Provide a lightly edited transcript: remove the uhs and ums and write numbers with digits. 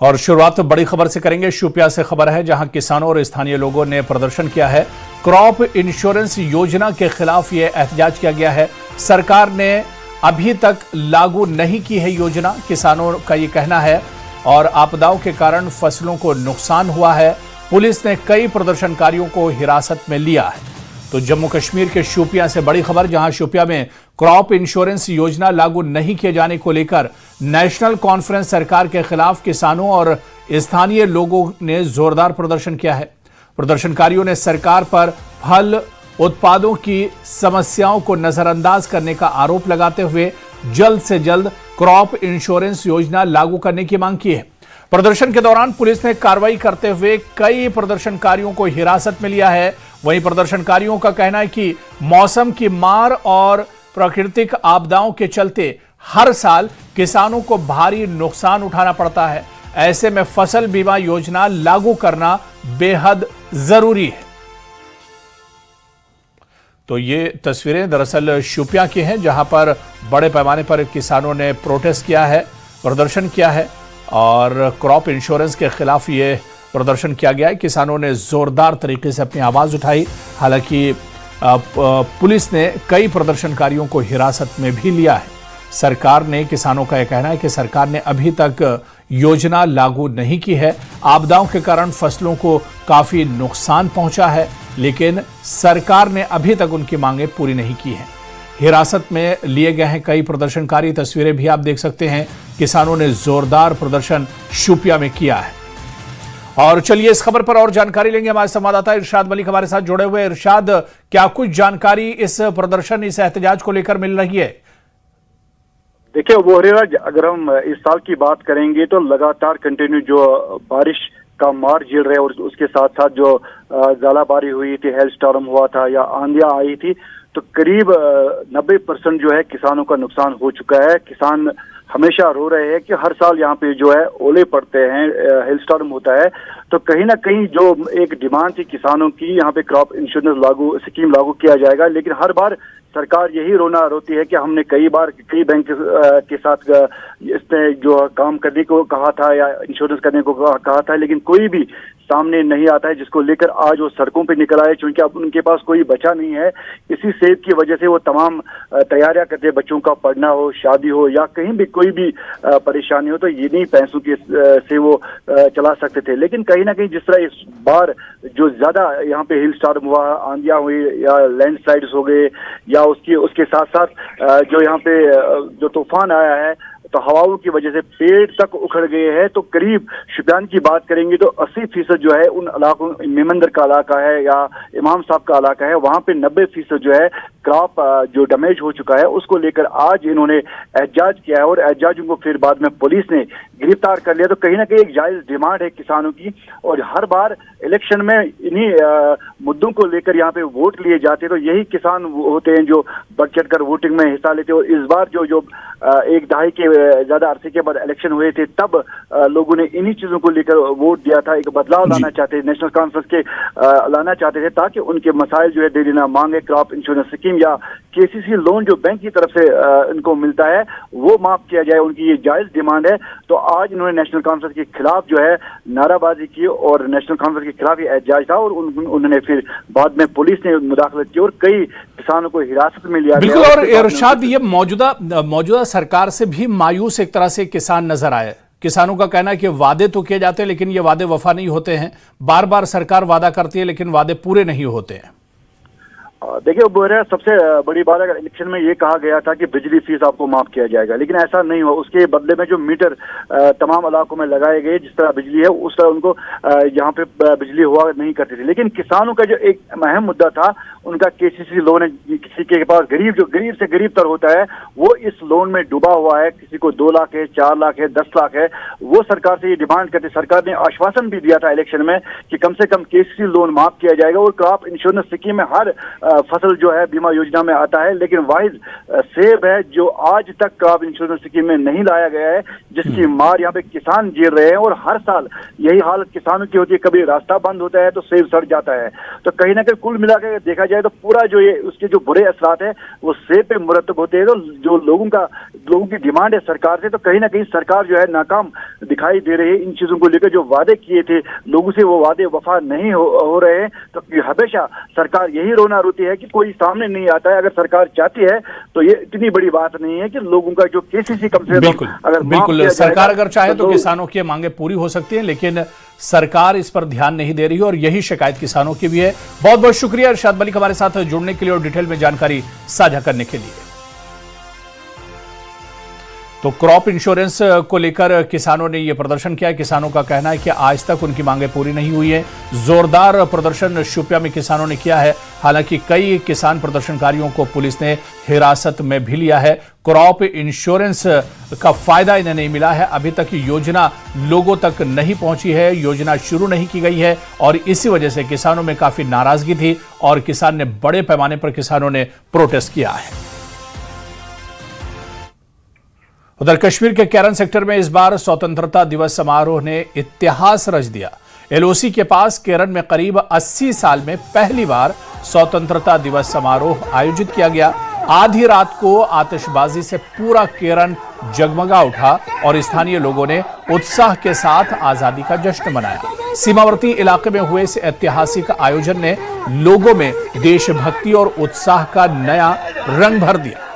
और शुरुआत बड़ी खबर से करेंगे। शोपियां से खबर है, जहां किसानों और स्थानीय लोगों ने प्रदर्शन किया है। क्रॉप इंश्योरेंस योजना के खिलाफ यह एहतजाज किया गया है। सरकार ने अभी तक लागू नहीं की है योजना, किसानों का ये कहना है। और आपदाओं के कारण फसलों को नुकसान हुआ है। पुलिस ने कई प्रदर्शनकारियों को हिरासत में लिया है। तो जम्मू कश्मीर के शोपियां से बड़ी खबर, जहां शोपियां में क्रॉप इंश्योरेंस योजना लागू नहीं किए जाने को लेकर नेशनल कॉन्फ्रेंस सरकार के खिलाफ किसानों और स्थानीय लोगों ने जोरदार प्रदर्शन किया है। प्रदर्शनकारियों ने सरकार पर फल उत्पादों की समस्याओं को नजरअंदाज करने का आरोप लगाते हुए जल्द से जल्द क्रॉप इंश्योरेंस योजना लागू करने की मांग की है। प्रदर्शन के दौरान पुलिस ने कार्रवाई करते हुए कई प्रदर्शनकारियों को हिरासत में लिया है। वहीं प्रदर्शनकारियों का कहना है कि मौसम की मार और प्राकृतिक आपदाओं के चलते हर साल किसानों को भारी नुकसान उठाना पड़ता है। ऐसे में फसल बीमा योजना लागू करना बेहद जरूरी है। तो ये तस्वीरें दरअसल शोपियां की हैं, जहां पर बड़े पैमाने पर किसानों ने प्रोटेस्ट किया है, प्रदर्शन किया है और क्रॉप इंश्योरेंस के खिलाफ ये प्रदर्शन किया गया है। किसानों ने जोरदार तरीके से अपनी आवाज उठाई। हालांकि पुलिस ने कई प्रदर्शनकारियों को हिरासत में भी लिया है। सरकार ने, किसानों का यह कहना है कि सरकार ने अभी तक योजना लागू नहीं की है। आपदाओं के कारण फसलों को काफी नुकसान पहुंचा है, लेकिन सरकार ने अभी तक उनकी मांगें पूरी नहीं की हैं। हिरासत में लिए गए हैं कई प्रदर्शनकारी। तस्वीरें भी आप देख सकते हैं। किसानों ने जोरदार प्रदर्शन शोपियां में किया है। और चलिए इस खबर पर और जानकारी लेंगे। हमारे संवाददाता इरशाद मलिक हमारे साथ जुड़े हुए। इरशाद, क्या कुछ जानकारी इस प्रदर्शन, इस एहतजाज को लेकर मिल रही है? देखिए बोहराज, अगर हम इस साल की बात करेंगे तो लगातार कंटिन्यू जो बारिश का मार झेल रहे और उसके साथ साथ जो ज़ालाबारी हुई थी, हेल स्टॉर्म हुआ था या आंधियां आई थी, तो करीब 90% जो है किसानों का नुकसान हो चुका है। किसान हमेशा रो रहे हैं कि हर साल यहाँ पे जो है ओले पड़ते हैं, हेल स्टॉर्म होता है। तो कहीं ना कहीं जो एक डिमांड थी किसानों की, यहाँ पे क्रॉप इंश्योरेंस स्कीम लागू किया जाएगा, लेकिन हर बार सरकार यही रोना रोती है कि हमने कई बार कई बैंक के साथ इसमें जो काम करने को कहा था या इंश्योरेंस करने को कहा था, लेकिन कोई भी सामने नहीं आता है जिसको लेकर आज वो सड़कों पे निकल आए। क्योंकि अब उनके पास कोई बचा नहीं है। इसी सेब की वजह से वो तमाम तैयारियां करते हैं, बच्चों का पढ़ना हो, शादी हो या कहीं भी कोई भी परेशानी हो, तो ये नहीं पैसों के से वो चला सकते थे। लेकिन कहीं ना कहीं जिस तरह इस बार जो ज्यादा यहाँ पे हिल स्टॉर्म हुआ, आंधियां हुई या लैंडस्लाइड्स हो गए या उसके साथ साथ जो यहाँ पे जो तूफान आया है, तो हवाओं की वजह से पेड़ तक उखड़ गए हैं। तो करीब शोपियां की बात करेंगे तो 80% जो है उन इलाकों, मेमंदर का इलाका है या इमाम साहब का इलाका है, वहां पे 90% जो है क्रॉप जो डैमेज हो चुका है, उसको लेकर आज इन्होंने एहतजाज किया है और एहतजाज को फिर बाद में पुलिस ने गिरफ्तार कर लिया। तो कहीं ना कहीं एक जायज डिमांड है किसानों की और हर बार इलेक्शन में इन्हीं मुद्दों को लेकर यहाँ पे वोट लिए जाते हैं। तो यही किसान होते हैं जो बढ़ चढ़ कर वोटिंग में हिस्सा लेते हैं। और इस बार जो एक दहाई के ज्यादा अरसे के बाद इलेक्शन हुए थे, तब लोगों ने इन्हीं चीजों को लेकर वोट दिया था। एक बदलाव लाना चाहते थे, नेशनल कॉन्फ्रेंस के लाना चाहते थे, ताकि उनके मसाइल जो है दिल्ली ना मांगे, क्रॉप इंश्योरेंस स्कीम या केसीसी लोन जो बैंक की तरफ से इनको मिलता है वो माफ किया जाए, उनकी ये जायज डिमांड है। तो आज इन्होंने नेशनल कॉन्फ्रेंस के खिलाफ जो है नाराबाजी की और नेशनल कॉन्फ्रेंस के खिलाफ ये एहतजाज था और उन्होंने फिर बाद में पुलिस ने मुदाखलत की और कई किसानों को हिरासत में लिया। बिल्कुल। और इरशाद, ये मौजूदा सरकार से भी मायूस एक तरह से किसान नजर आए। किसानों का कहना है कि वादे तो किए जाते हैं लेकिन ये वादे वफा नहीं होते हैं। बार बार सरकार वादा करती है लेकिन वादे पूरे नहीं होते हैं। देखिए बोहरा, सबसे बड़ी बात अगर इलेक्शन में ये कहा गया था कि बिजली फीस आपको माफ किया जाएगा, लेकिन ऐसा नहीं हुआ। उसके बदले में जो मीटर तमाम इलाकों में लगाए गए, जिस तरह बिजली है उस तरह उनको यहाँ पे बिजली हुआ नहीं करती थी। लेकिन किसानों का जो एक अहम मुद्दा था, उनका केसीसी लोन है, किसी के पास जो गरीब से गरीब तर होता है वो इस लोन में डूबा हुआ है। किसी को 2 लाख है, 4 लाख है, 10 लाख है, वो सरकार से ये डिमांड करते। सरकार ने आश्वासन भी दिया था इलेक्शन में कि कम से कम केसीसी लोन माफ किया जाएगा और क्रॉप इंश्योरेंस स्कीम में हर फसल जो है बीमा योजना में आता है, लेकिन वाहिद सेब है जो आज तक क्रॉप इंश्योरेंस स्कीम में नहीं लाया गया है, जिसकी मार यहाँ पे किसान झेल रहे हैं। और हर साल यही हालत किसानों की होती है, कभी रास्ता बंद होता है तो सेब सड़ जाता है। तो कहीं ना कहीं कुल मिलाकर देखा जाए तो पूरा जो ये उसके जो बुरे असरात है वो सेब पे मुरतब होते हैं। तो जो लोगों की डिमांड है सरकार से, तो कहीं ना कहीं सरकार जो है नाकाम दिखाई दे रही है इन चीजों को लेकर। जो वादे किए थे लोगों से वो वादे वफा नहीं हो रहे हैं। तो हमेशा सरकार यही रोना रोती है कि कोई सामने नहीं आता है। अगर सरकार चाहती है तो ये इतनी बड़ी बात नहीं है कि लोगों का जो केसीसी कम से कम बिल्कुल सरकार अगर चाहे तो किसानों की मांगे पूरी हो सकती है, लेकिन सरकार इस पर ध्यान नहीं दे रही है और यही शिकायत किसानों की भी है। बहुत बहुत शुक्रिया इरशाद मलिक हमारे साथ जुड़ने के लिए और डिटेल में जानकारी साझा करने के लिए। तो क्रॉप इंश्योरेंस को लेकर किसानों ने यह प्रदर्शन किया। किसानों का कहना है कि आज तक उनकी मांगे पूरी नहीं हुई है। जोरदार प्रदर्शन शोपियां में किसानों ने किया है। हालांकि कई किसान प्रदर्शनकारियों को पुलिस ने हिरासत में भी लिया है। क्रॉप इंश्योरेंस का फायदा इन्हें नहीं मिला है। अभी तक योजना लोगों तक नहीं पहुंची है, योजना शुरू नहीं की गई है और इसी वजह से किसानों में काफी नाराजगी थी और किसान ने बड़े पैमाने पर किसानों ने प्रोटेस्ट किया है। उधर कश्मीर के कैरन सेक्टर में इस बार स्वतंत्रता दिवस समारोह ने इतिहास रच दिया। एलओसी के पास केरन में करीब 80 साल में पहली बार स्वतंत्रता दिवस समारोह आयोजित किया गया। आधी रात को आतिशबाजी से पूरा केरन जगमगा उठा और स्थानीय लोगों ने उत्साह के साथ आजादी का जश्न मनाया। सीमावर्ती इलाके में हुए इस ऐतिहासिक आयोजन ने लोगों में देशभक्ति और उत्साह का नया रंग भर दिया।